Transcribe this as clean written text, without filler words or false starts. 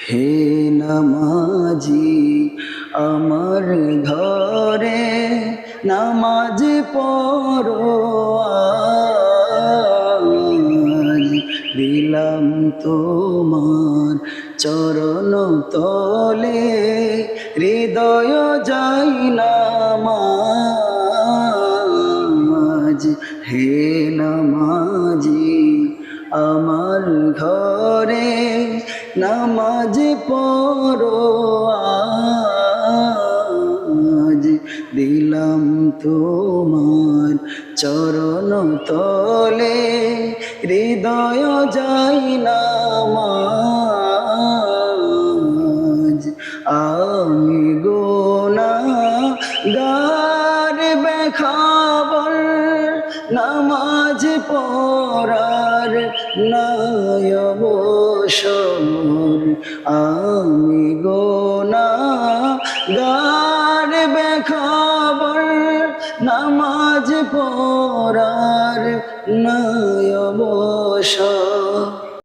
হে নামাজি আমার ঘরে নামাজ পড়ো আজ, দিলাম তোমার চরণ তলে হৃদয় যাই নামাজ। হে নামাজি আমার ঘরে নামাজ পড়ো আজ, দিলাম তোমার চরণ তলে হৃদয় যাই নামাজ। আমি গুনাহগার বেখবর, নামাজ পড়ার নাই অবসর। আমি গুনাহগার বেখবর, নামাজ পড়ার নাই অবসর।